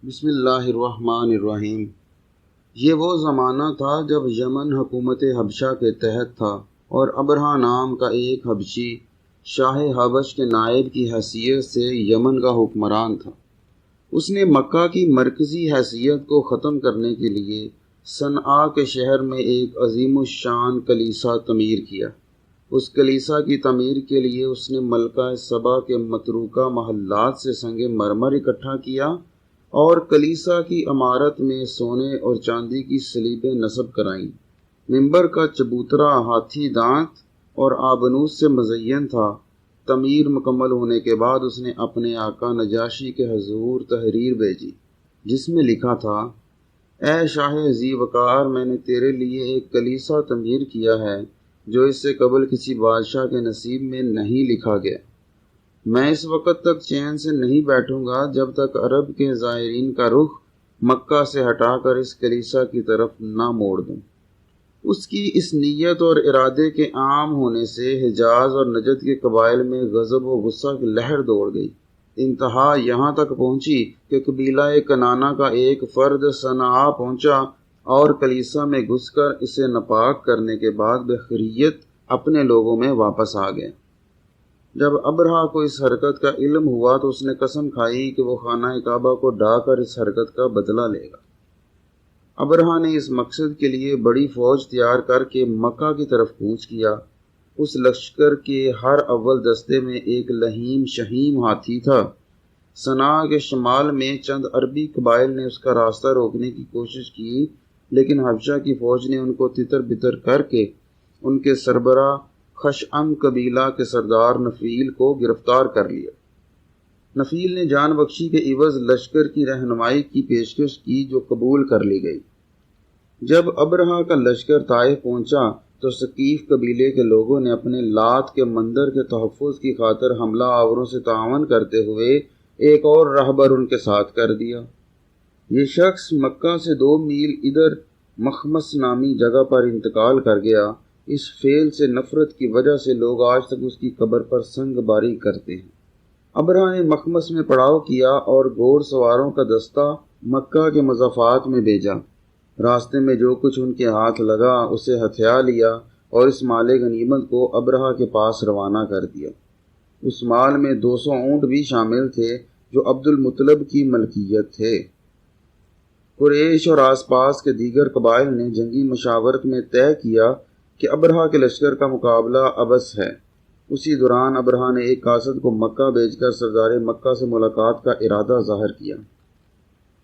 بسم اللہ الرحمن الرحیم۔ یہ وہ زمانہ تھا جب یمن حکومت حبشہ کے تحت تھا اور ابرہہ نام کا ایک حبشی شاہ حبش کے نائب کی حیثیت سے یمن کا حکمران تھا۔ اس نے مکہ کی مرکزی حیثیت کو ختم کرنے کے لیے صنعاء کے شہر میں ایک عظیم الشان کلیسا تعمیر کیا۔ اس کلیسا کی تعمیر کے لیے اس نے ملکہ سبا کے متروکہ محلات سے سنگ مرمر اکٹھا کیا اور کلیسا کی عمارت میں سونے اور چاندی کی صلیبیں نصب کرائیں۔ ممبر کا چبوترا ہاتھی دانت اور آبنوس سے مزین تھا۔ تعمیر مکمل ہونے کے بعد اس نے اپنے آقا نجاشی کے حضور تحریر بھیجی، جس میں لکھا تھا: اے شاہ ذی وقار، میں نے تیرے لیے ایک کلیسا تعمیر کیا ہے جو اس سے قبل کسی بادشاہ کے نصیب میں نہیں لکھا گیا۔ میں اس وقت تک چین سے نہیں بیٹھوں گا جب تک عرب کے زائرین کا رخ مکہ سے ہٹا کر اس کلیسا کی طرف نہ موڑ دوں۔ اس کی اس نیت اور ارادے کے عام ہونے سے حجاز اور نجد کے قبائل میں غضب و غصہ کی لہر دوڑ گئی۔ انتہا یہاں تک پہنچی کہ قبیلہ کنانہ کا ایک فرد صنعاء پہنچا اور کلیسا میں گھس کر اسے ناپاک کرنے کے بعد بخیریت اپنے لوگوں میں واپس آ گیا۔ جب ابرہہ کو اس حرکت کا علم ہوا تو اس نے قسم کھائی کہ وہ خانہ کعبہ کو ڈھا کر اس حرکت کا بدلہ لے گا۔ ابرہہ نے اس مقصد کے لیے بڑی فوج تیار کر کے مکہ کی طرف کوچ کیا۔ اس لشکر کے ہر اول دستے میں ایک لہیم شہیم ہاتھی تھا۔ صنعاء کے شمال میں چند عربی قبائل نے اس کا راستہ روکنے کی کوشش کی، لیکن حبشہ کی فوج نے ان کو تتر بتر کر کے ان کے سربراہ خشعم قبیلہ کے سردار نفیل کو گرفتار کر لیا۔ نفیل نے جان بخشی کے عوض لشکر کی رہنمائی کی پیشکش کی، جو قبول کر لی گئی۔ جب ابرہہ کا لشکر طائف پہنچا تو ثقیف قبیلے کے لوگوں نے اپنے لات کے مندر کے تحفظ کی خاطر حملہ آوروں سے تعاون کرتے ہوئے ایک اور رہبر ان کے ساتھ کر دیا۔ یہ شخص مکہ سے 2 میل ادھر مخمس نامی جگہ پر انتقال کر گیا۔ اس فعل سے نفرت کی وجہ سے لوگ آج تک اس کی قبر پر سنگ باری کرتے ہیں۔ ابرہہ نے مخمس میں پڑاؤ کیا اور گھوڑ سواروں کا دستہ مکہ کے مضافات میں بھیجا۔ راستے میں جو کچھ ان کے ہاتھ لگا اسے ہتھیا لیا اور اس مال غنیمت کو ابرہہ کے پاس روانہ کر دیا۔ اس مال میں 200 اونٹ بھی شامل تھے جو عبد المطلب کی ملکیت تھے۔ قریش اور آس پاس کے دیگر قبائل نے جنگی مشاورت میں طے کیا کہ ابرہہ کے لشکر کا مقابلہ عبث ہے۔ اسی دوران ابرہہ نے ایک قاصد کو مکہ بھیج کر سردار مکہ سے ملاقات کا ارادہ ظاہر کیا۔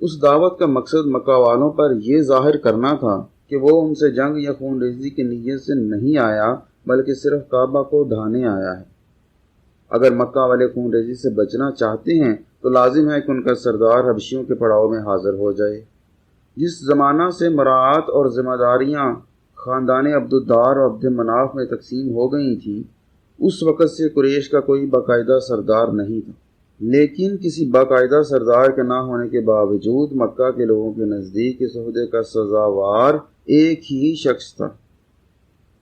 اس دعوت کا مقصد مکہ والوں پر یہ ظاہر کرنا تھا کہ وہ ان سے جنگ یا خون ریزی کی نیت سے نہیں آیا، بلکہ صرف کعبہ کو ڈھانے آیا ہے۔ اگر مکہ والے خون ریزی سے بچنا چاہتے ہیں تو لازم ہے کہ ان کا سردار حبشیوں کے پڑاؤ میں حاضر ہو جائے۔ جس زمانہ سے مراعات اور ذمہ داریاں خاندان عبدالدار اور عبد مناف میں تقسیم ہو گئی تھیں، اس وقت سے قریش کا کوئی باقاعدہ سردار نہیں تھا، لیکن کسی باقاعدہ سردار کے نہ ہونے کے باوجود مکہ کے لوگوں کے نزدیک اس عہدے کا سزاوار ایک ہی شخص تھا۔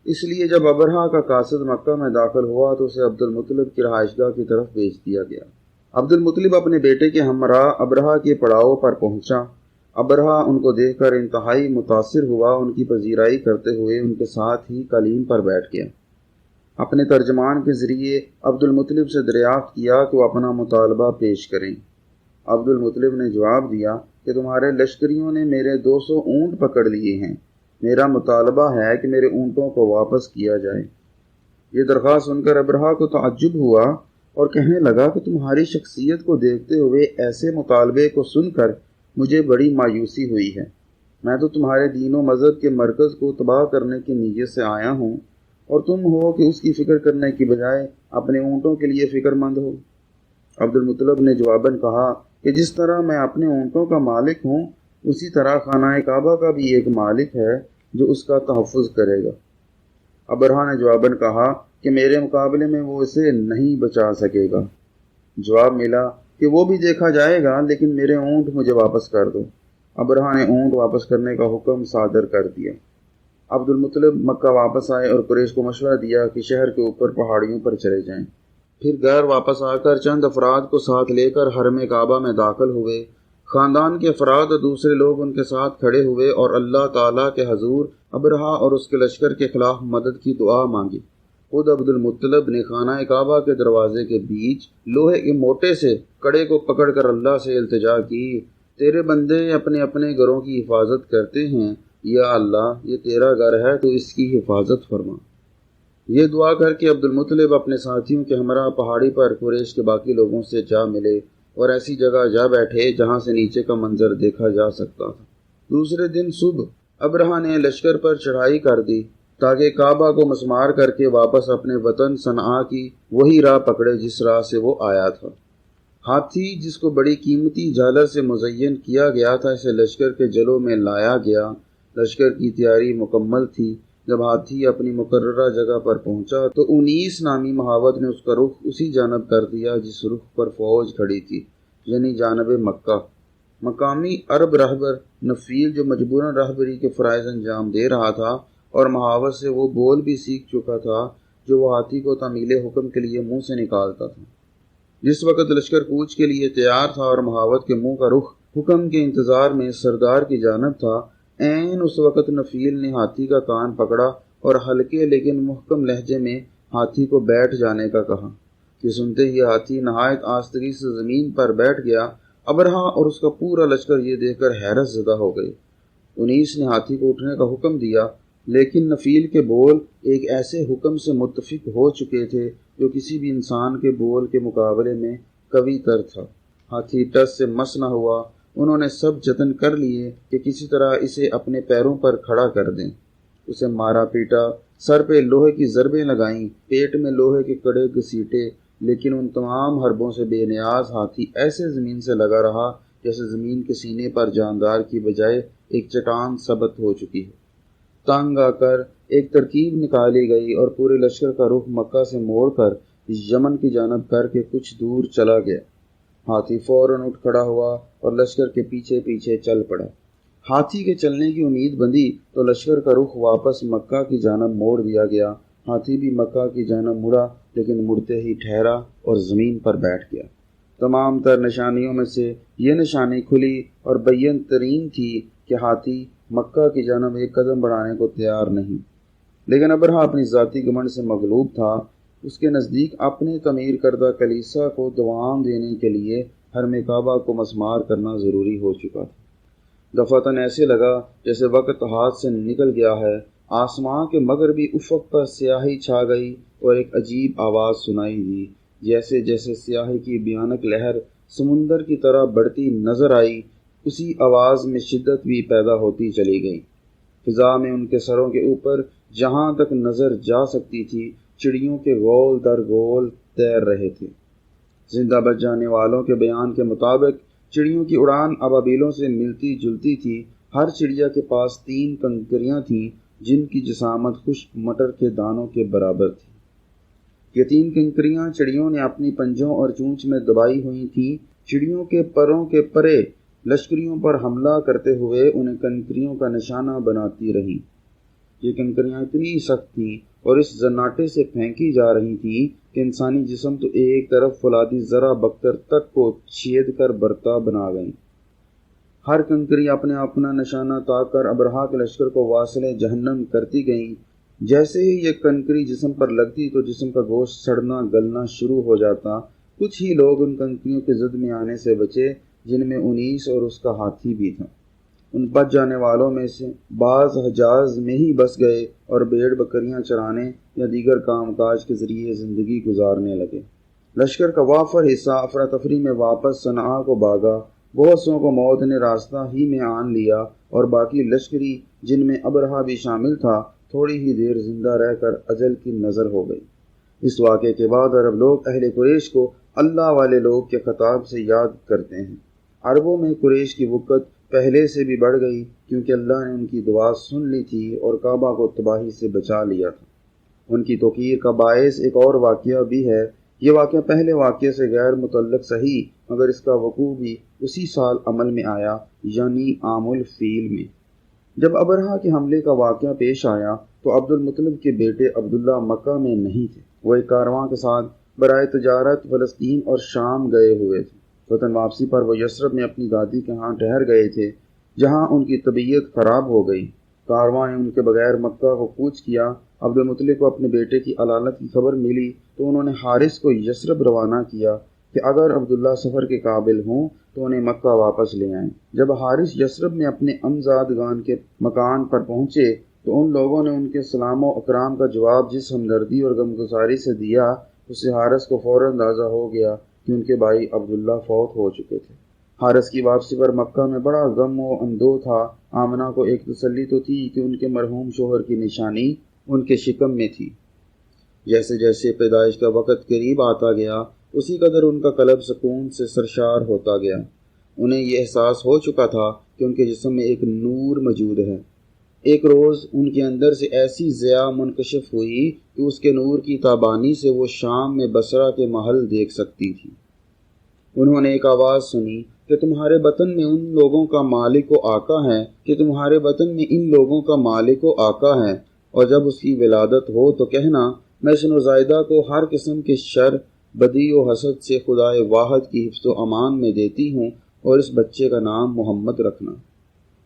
اس لیے جب ابرہہ کا قاصد مکہ میں داخل ہوا تو اسے عبد المطلب کی رہائش گاہ کی طرف بھیج دیا گیا۔ عبد المطلب اپنے بیٹے کے ہمراہ ابرہہ کے پڑاؤ پر پہنچا۔ ابرہہ ان کو دیکھ کر انتہائی متاثر ہوا، ان کی پذیرائی کرتے ہوئے ان کے ساتھ ہی قلیم پر بیٹھ گیا۔ اپنے ترجمان کے ذریعے عبد المطلب سے دریافت کیا کہ وہ اپنا مطالبہ پیش کریں۔ عبد المطلب نے جواب دیا کہ تمہارے لشکریوں نے میرے 200 اونٹ پکڑ لیے ہیں۔ میرا مطالبہ ہے کہ میرے اونٹوں کو واپس کیا جائے۔ یہ درخواست سن کر ابرہہ کو تعجب ہوا اور کہنے لگا کہ تمہاری شخصیت کو دیکھتے ہوئے ایسے مطالبے کو سن کر مجھے بڑی مایوسی ہوئی ہے۔ میں تو تمہارے دین و مذہب کے مرکز کو تباہ کرنے کی نیت سے آیا ہوں، اور تم ہو کہ اس کی فکر کرنے کی بجائے اپنے اونٹوں کے لیے فکر مند ہو۔ عبد المطلب نے جواباً کہا کہ جس طرح میں اپنے اونٹوں کا مالک ہوں، اسی طرح خانہ کعبہ کا بھی ایک مالک ہے جو اس کا تحفظ کرے گا۔ ابرہہ نے جواباً کہا کہ میرے مقابلے میں وہ اسے نہیں بچا سکے گا۔ جواب ملا کہ وہ بھی دیکھا جائے گا، لیکن میرے اونٹ مجھے واپس کر دو۔ ابرہہ نے اونٹ واپس کرنے کا حکم صادر کر دیا۔ عبد المطلب مکہ واپس آئے اور قریش کو مشورہ دیا کہ شہر کے اوپر پہاڑیوں پر چلے جائیں۔ پھر گھر واپس آ کر چند افراد کو ساتھ لے کر حرم کعبہ میں داخل ہوئے۔ خاندان کے افراد اور دوسرے لوگ ان کے ساتھ کھڑے ہوئے اور اللہ تعالیٰ کے حضور ابرہا اور اس کے لشکر کے خلاف مدد کی دعا مانگی۔ خود عبد المطلب نے خانہ کعبہ کے دروازے کے بیچ لوہے کے موٹے سے کڑے کو پکڑ کر اللہ سے التجا کی، تیرے بندے اپنے اپنے گھروں کی حفاظت کرتے ہیں، یا اللہ یہ تیرا گھر ہے تو اس کی حفاظت فرما۔ یہ دعا کر کے عبد المطلب اپنے ساتھیوں کے ہمراہ پہاڑی پر قریش کے باقی لوگوں سے جا ملے اور ایسی جگہ جا بیٹھے جہاں سے نیچے کا منظر دیکھا جا سکتا تھا۔ دوسرے دن صبح ابرہا نے لشکر پر چڑھائی کر دی تاکہ کعبہ کو مسمار کر کے واپس اپنے وطن صنعا کی وہی راہ پکڑے جس راہ سے وہ آیا تھا۔ ہاتھی جس کو بڑی قیمتی جھالر سے مزین کیا گیا تھا اسے لشکر کے جلوں میں لایا گیا۔ لشکر کی تیاری مکمل تھی۔ جب ہاتھی اپنی مقررہ جگہ پر پہنچا تو 19 نامی مہاوت نے اس کا رخ اسی جانب کر دیا جس رخ پر فوج کھڑی تھی، یعنی جانب مکہ۔ مقامی عرب رہبر نفیل جو مجبوراً رہبری کے فرائض انجام دے رہا تھا اور مہاوت سے وہ بول بھی سیکھ چکا تھا جو وہ ہاتھی کو تعمیل حکم کے لیے منہ سے نکالتا تھا۔ جس وقت لشکر کوچ کے لیے تیار تھا اور مہاوت کے منہ کا رخ حکم کے انتظار میں سردار کی جانب تھا، عین اس وقت نفیل نے ہاتھی کا کان پکڑا اور ہلکے لیکن محکم لہجے میں ہاتھی کو بیٹھ جانے کا کہا کہ سنتے ہی ہاتھی نہایت آستگی سے زمین پر بیٹھ گیا۔ ابرہا اور اس کا پورا لشکر یہ دیکھ کر حیرت زدہ ہو گئے۔ 19 نے ہاتھی کو اٹھنے کا حکم دیا، لیکن نفیل کے بول ایک ایسے حکم سے متفق ہو چکے تھے جو کسی بھی انسان کے بول کے مقابلے میں قوی تر تھا۔ ہاتھی ٹس سے مس نہ ہوا۔ انہوں نے سب جتن کر لیے کہ کسی طرح اسے اپنے پیروں پر کھڑا کر دیں۔ اسے مارا پیٹا، سر پہ لوہے کی ضربیں لگائیں، پیٹ میں لوہے کے کڑے گھسیٹے، لیکن ان تمام حربوں سے بے نیاز ہاتھی ایسے زمین سے لگا رہا جیسے زمین کے سینے پر جاندار کی بجائے ایک چٹان ثبت ہو چکی ہے۔ تنگ آ کر ایک ترکیب نکالی گئی اور پورے لشکر کا رخ مکہ سے موڑ کر یمن کی جانب کر کے کچھ دور چلا گیا۔ ہاتھی فوراً اٹھ کھڑا ہوا اور لشکر کے پیچھے پیچھے چل پڑا۔ ہاتھی کے چلنے کی امید بندی تو لشکر کا رخ واپس مکہ کی جانب موڑ دیا گیا۔ ہاتھی بھی مکہ کی جانب مڑا، لیکن مڑتے ہی ٹھہرا اور زمین پر بیٹھ گیا۔ تمام تر نشانیوں میں سے یہ نشانی کھلی اور بین ترین تھی کہ ہاتھی مکہ کی جانب ایک قدم بڑھانے کو تیار نہیں۔ لیکن ابرہا اپنی ذاتی گھمنڈ سے مغلوب تھا۔ اس کے نزدیک اپنے تعمیر کردہ کلیسا کو دوام دینے کے لیے حرم کعبہ کو مسمار کرنا ضروری ہو چکا تھا۔ دفعتاً ایسے لگا جیسے وقت ہاتھ سے نکل گیا ہے۔ آسمان کے مغربی افق پر سیاہی چھا گئی اور ایک عجیب آواز سنائی دی۔ جیسے جیسے سیاہی کی بھیانک لہر سمندر کی طرح بڑھتی نظر آئی، اسی آواز میں شدت بھی پیدا ہوتی چلی گئی۔ فضا میں ان کے سروں کے اوپر جہاں تک نظر جا سکتی تھی چڑیوں کے گول در گول تیر رہے تھے۔ زندہ بچ جانے والوں کے بیان کے مطابق چڑیوں کی اڑان ابابیلوں سے ملتی جلتی تھی۔ ہر چڑیا کے پاس 3 کنکریاں تھیں جن کی جسامت خشک مٹر کے دانوں کے برابر تھی۔ یہ 3 کنکریاں چڑیوں نے اپنی پنجوں اور چونچ میں دبائی ہوئی تھیں۔ چڑیوں کے پروں کے پرے لشکریوں پر حملہ کرتے ہوئے انہیں کنکریوں کا نشانہ بناتی رہیں۔ یہ کنکریاں اتنی سخت تھیں اور اس زناٹے سے پھینکی جا رہی تھیں کہ انسانی جسم تو ایک طرف فولادی ذرہ بکتر تک کو چھید کر برتا بنا گئیں۔ ہر کنکری اپنا نشانہ تاک کر ابرہا کے لشکر کو واصل جہنم کرتی گئیں۔ جیسے ہی یہ کنکری جسم پر لگتی تو جسم کا گوشت سڑنا گلنا شروع ہو جاتا۔ کچھ ہی لوگ ان کنکریوں کے زد میں آنے سے بچے، جن میں 19 اور اس کا ہاتھی بھی تھا۔ ان بچ جانے والوں میں سے بعض حجاز میں ہی بس گئے اور بھیڑ بکریاں چرانے یا دیگر کام کاج کے ذریعے زندگی گزارنے لگے۔ لشکر کا وافر حصہ افراتفری میں واپس صنعا کو بھاگا۔ بہت سوں کو موت نے راستہ ہی میں آن لیا اور باقی لشکری جن میں ابرہا بھی شامل تھا تھوڑی ہی دیر زندہ رہ کر اجل کی نظر ہو گئی۔ اس واقعے کے بعد عرب لوگ اہل قریش کو اللہ والے لوگ کے خطاب سے یاد کرتے ہیں۔ عربوں میں قریش کی وقت پہلے سے بھی بڑھ گئی کیونکہ اللہ نے ان کی دعا سن لی تھی اور کعبہ کو تباہی سے بچا لیا تھا۔ ان کی توقیر کا باعث ایک اور واقعہ بھی ہے۔ یہ واقعہ پہلے واقعے سے غیر متعلق صحیح مگر اس کا وقوع بھی اسی سال عمل میں آیا، یعنی عام الفیل میں۔ جب ابرہا کے حملے کا واقعہ پیش آیا تو عبد المطلب کے بیٹے عبداللہ مکہ میں نہیں تھے۔ وہ ایک کارواں کے ساتھ برائے تجارت فلسطین اور شام گئے ہوئے تھے۔ وطن واپسی پر وہ یثرب میں اپنی دادی کے ہاں ٹھہر گئے تھے، جہاں ان کی طبیعت خراب ہو گئی۔ کارواں نے ان کے بغیر مکہ کو کوچ کیا۔ عبدالمطلب کو اپنے بیٹے کی علالت کی خبر ملی تو انہوں نے حارث کو یثرب روانہ کیا کہ اگر عبداللہ سفر کے قابل ہوں تو انہیں مکہ واپس لے آئیں۔ جب حارث یثرب میں اپنے امزادگان کے مکان پر پہنچے تو ان لوگوں نے ان کے سلام و اکرام کا جواب جس ہمدردی اور غمگساری سے دیا، اس سے حارث کو فوراً اندازہ ہو گیا کہ ان کے بھائی عبداللہ فوت ہو چکے تھے۔ حارث کی واپسی پر مکہ میں بڑا غم و اندوہ تھا۔ آمنہ کو ایک تسلی تو تھی کہ ان کے مرحوم شوہر کی نشانی ان کے شکم میں تھی۔ جیسے جیسے پیدائش کا وقت قریب آتا گیا، اسی قدر ان کا قلب سکون سے سرشار ہوتا گیا۔ انہیں یہ احساس ہو چکا تھا کہ ان کے جسم میں ایک نور موجود ہے۔ ایک روز ان کے اندر سے ایسی ضیاء منکشف ہوئی کہ اس کے نور کی تابانی سے وہ شام میں بصرہ کے محل دیکھ سکتی تھی۔ انہوں نے ایک آواز سنی کہ تمہارے وطن میں ان لوگوں کا مالک و آقا ہے، کہ تمہارے وطن میں ان لوگوں کا مالک و آقا ہے، اور جب اس کی ولادت ہو تو کہنا میں اس نوزائیدہ کو ہر قسم کے شر، بدی و حسد سے خدائے واحد کی حفظ و امان میں دیتی ہوں، اور اس بچے کا نام محمد رکھنا۔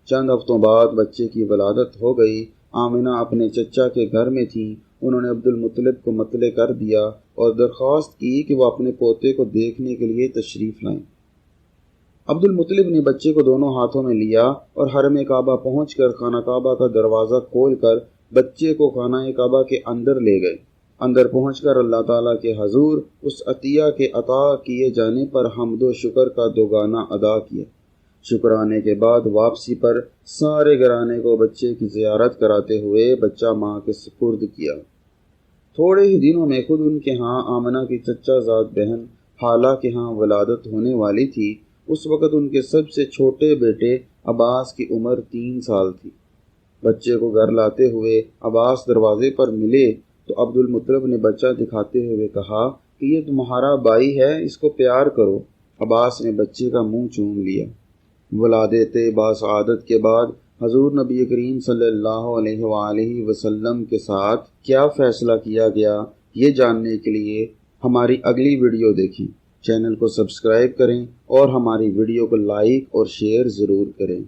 چند ہفتوں بعد بچے کی ولادت ہو گئی۔ آمنہ اپنے چچا کے گھر میں تھیں۔ انہوں نے عبدالمطلب کو مطلع کر دیا اور درخواست کی کہ وہ اپنے پوتے کو دیکھنے کے لیے تشریف لائیں۔ عبدالمطلب نے بچے کو دونوں ہاتھوں میں لیا اور حرم کعبہ پہنچ کر خانہ کعبہ کا دروازہ کھول کر بچے کو خانہ کعبہ کے اندر لے گئے۔ اندر پہنچ کر اللہ تعالیٰ کے حضور اس عطیہ کے عطا کیے جانے پر حمد و شکر کا دوگانہ ادا کیا۔ شکرانے کے بعد واپسی پر سارے گھرانے کو بچے کی زیارت کراتے ہوئے بچہ ماں کے سپرد کیا۔ تھوڑے ہی دنوں میں خود ان کے ہاں آمنہ کی چچا زاد بہن حالہ کے ہاں ولادت ہونے والی تھی۔ اس وقت ان کے سب سے چھوٹے بیٹے عباس کی عمر 3 سال تھی۔ بچے کو گھر لاتے ہوئے عباس دروازے پر ملے تو عبدالمطلب نے بچہ دکھاتے ہوئے کہا کہ یہ تمہارا بھائی ہے، اس کو پیار کرو۔ عباس نے بچے کا منہ چوم لیا۔ ولادت باسعادت کے بعد حضور نبی کریم صلی اللہ علیہ وآلہ وسلم کے ساتھ کیا فیصلہ کیا گیا، یہ جاننے کے لیے ہماری اگلی ویڈیو دیکھیں۔ چینل کو سبسکرائب کریں اور ہماری ویڈیو کو لائک اور شیئر ضرور کریں۔